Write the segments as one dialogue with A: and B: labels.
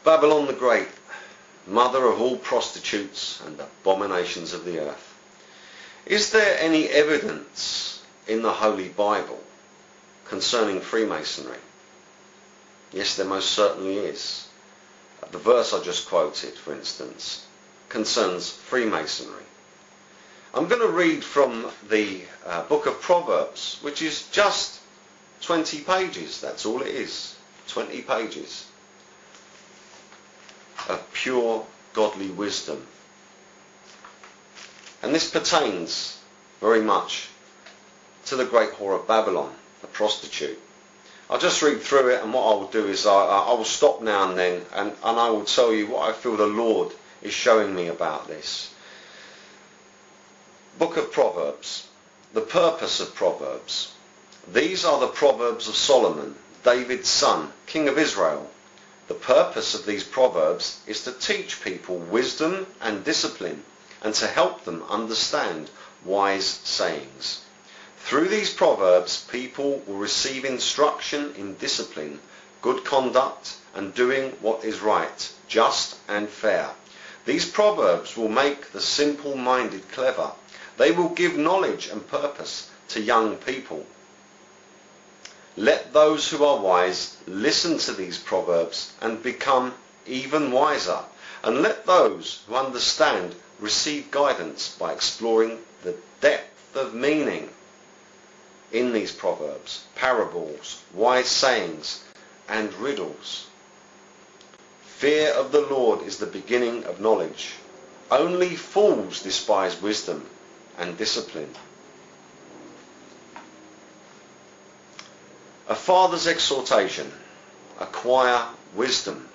A: Babylon the Great, mother of all prostitutes and abominations of the earth. Is there any evidence in the Holy Bible concerning Freemasonry? Yes, there most certainly is. The verse I just quoted, for instance, concerns Freemasonry. I'm going to read from the book of Proverbs, which is just 20 pages. That's all it is. 20 pages of pure godly wisdom. And this pertains very much to the great whore of Babylon, the prostitute. I'll just read through it, and what I will do is I will stop now and then, and I will tell you what I feel the Lord is showing me about this. Book of Proverbs. The purpose of Proverbs. These are the Proverbs of Solomon, David's son, king of Israel. The purpose of these Proverbs is to teach people wisdom and discipline, and to help them understand wise sayings. Through these Proverbs, people will receive instruction in discipline, good conduct, and doing what is right, just and fair. These Proverbs will make the simple-minded clever. They will give knowledge and purpose to young people. Let those who are wise listen to these Proverbs and become even wiser. And let those who understand receive guidance by exploring the depth of meaning in these proverbs, parables, wise sayings, and riddles. Fear of the Lord is the beginning of knowledge. Only fools despise wisdom and discipline. A father's exhortation. Acquire wisdom.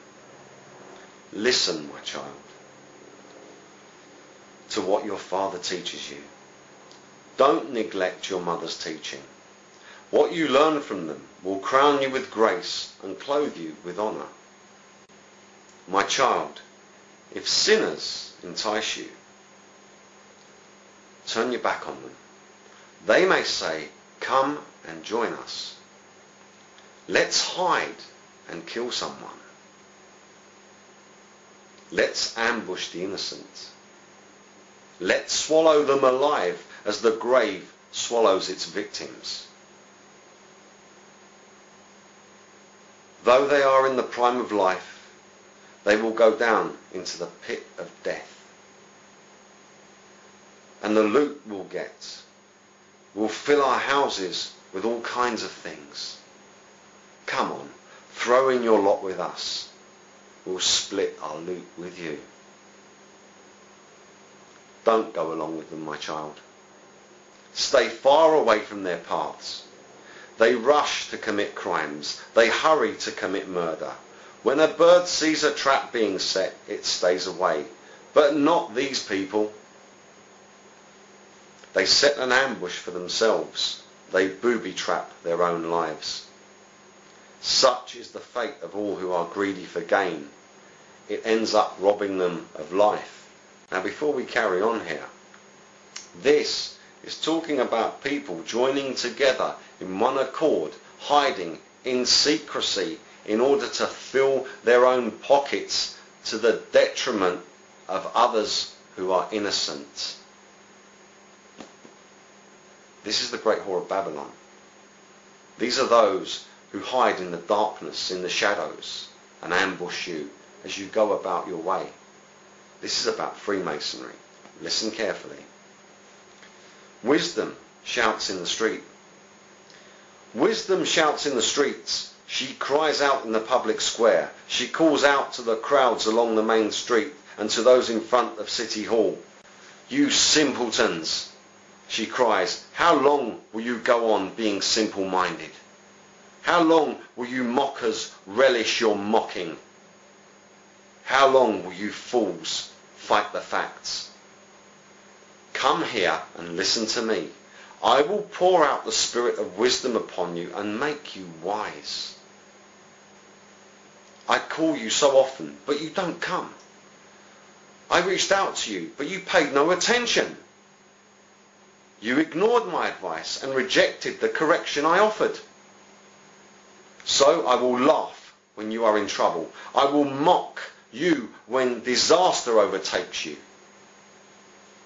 A: Listen, my child, to what your father teaches you. Don't neglect your mother's teaching. What you learn from them will crown you with grace and clothe you with honor. My child, if sinners entice you, turn your back on them. They may say, "Come and join us. Let's hide and kill someone. Let's ambush the innocent. Let's swallow them alive as the grave swallows its victims." Though they are in the prime of life, they will go down into the pit of death. And the loot we'll get will fill our houses with all kinds of things. Come on, throw in your lot with us. We'll split our loot with you. Don't go along with them, my child. Stay far away from their paths. They rush to commit crimes. They hurry to commit murder. When a bird sees a trap being set, it stays away. But not these people. They set an ambush for themselves. They booby-trap their own lives. Such is the fate of all who are greedy for gain. It ends up robbing them of life. Now, before we carry on here, this is talking about people joining together in one accord, hiding in secrecy in order to fill their own pockets to the detriment of others who are innocent. This is the great whore of Babylon. These are those who hide in the darkness, in the shadows, and ambush you as you go about your way. This is about Freemasonry. Listen carefully. Wisdom shouts in the street. Wisdom shouts in the streets. She cries out in the public square. She calls out to the crowds along the main street and to those in front of City Hall. "You simpletons," she cries, "how long will you go on being simple-minded? How long will you mockers relish your mocking? How long will you fools fight the facts? Come here and listen to me. I will pour out the spirit of wisdom upon you and make you wise. I call you so often, but you don't come. I reached out to you, but you paid no attention. You ignored my advice and rejected the correction I offered. So I will laugh when you are in trouble. I will mock you when disaster overtakes you.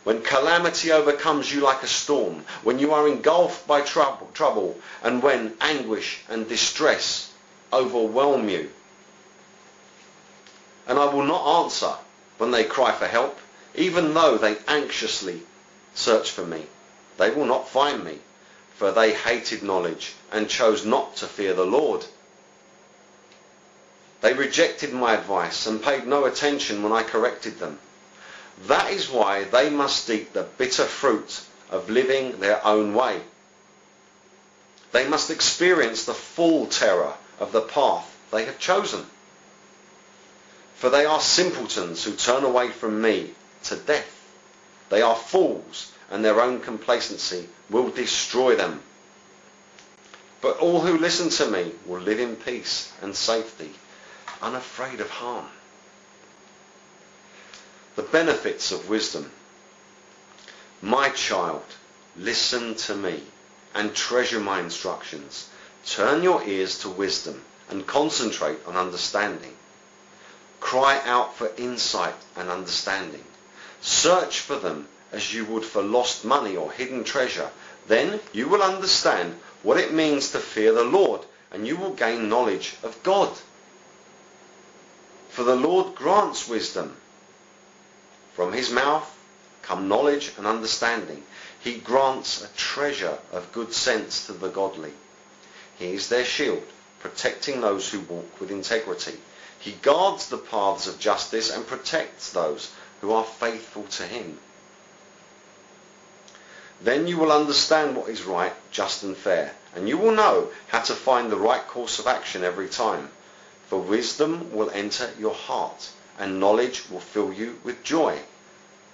A: When calamity overcomes you like a storm, when you are engulfed by trouble, and when anguish and distress overwhelm you. And I will not answer when they cry for help, even though they anxiously search for me. They will not find me, for they hated knowledge and chose not to fear the Lord. They rejected my advice and paid no attention when I corrected them. That is why they must eat the bitter fruit of living their own way. They must experience the full terror of the path they have chosen. For they are simpletons who turn away from me to death. They are fools, and their own complacency will destroy them. But all who listen to me will live in peace and safety, unafraid of harm. The benefits of wisdom. My child, listen to me and treasure my instructions. Turn your ears to wisdom and concentrate on understanding. Cry out for insight and understanding. Search for them as you would for lost money or hidden treasure. Then you will understand what it means to fear the Lord, and you will gain knowledge of God. For the Lord grants wisdom. From his mouth come knowledge and understanding. He grants a treasure of good sense to the godly. He is their shield, protecting those who walk with integrity. He guards the paths of justice and protects those who are faithful to him. Then you will understand what is right, just and fair, and you will know how to find the right course of action every time. For wisdom will enter your heart, and knowledge will fill you with joy.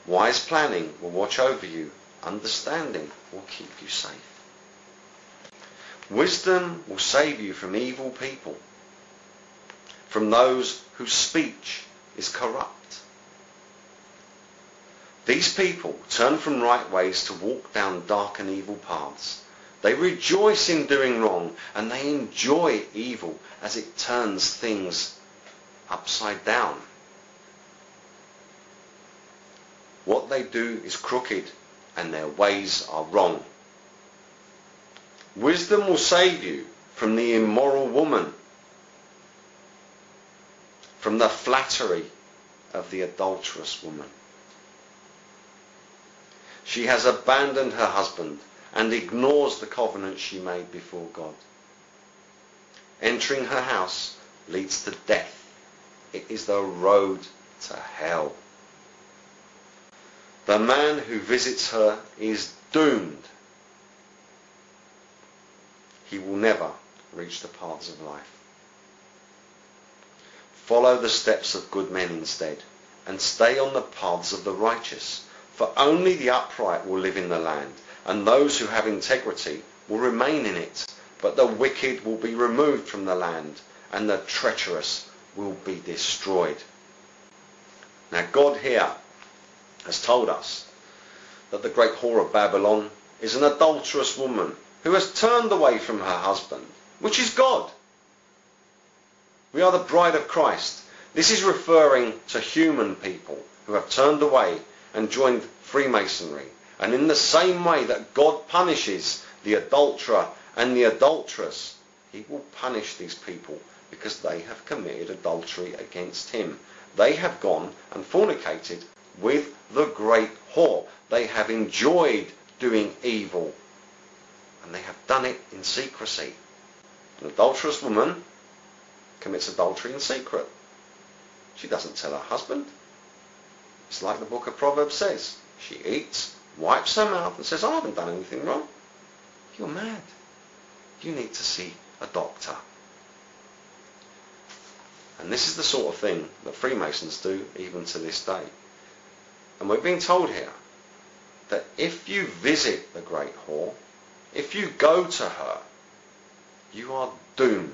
A: Wise planning will watch over you. Understanding will keep you safe. Wisdom will save you from evil people, from those whose speech is corrupt. These people turn from right ways to walk down dark and evil paths. They rejoice in doing wrong, and they enjoy evil as it turns things upside down. What they do is crooked, and their ways are wrong. Wisdom will save you from the immoral woman, from the flattery of the adulterous woman. She has abandoned her husband and ignores the covenant she made before God. Entering her house leads to death. It is the road to hell. The man who visits her is doomed. He will never reach the paths of life. Follow the steps of good men instead, and stay on the paths of the righteous. For only the upright will live in the land, and those who have integrity will remain in it. But the wicked will be removed from the land, and the treacherous will be destroyed. Now God here has told us that the great whore of Babylon is an adulterous woman who has turned away from her husband, which is God. We are the bride of Christ. This is referring to human people who have turned away and joined Freemasonry. And in the same way that God punishes the adulterer and the adulteress, he will punish these people because they have committed adultery against him. They have gone and fornicated with the great whore. They have enjoyed doing evil, and they have done it in secrecy. An adulterous woman commits adultery in secret. She doesn't tell her husband. It's like the book of Proverbs says. She eats, wipes her mouth and says, I haven't done anything wrong. You're mad. You need to see a doctor. And this is the sort of thing that Freemasons do even to this day. And we're being told here that if you visit the great whore, if you go to her, you are doomed.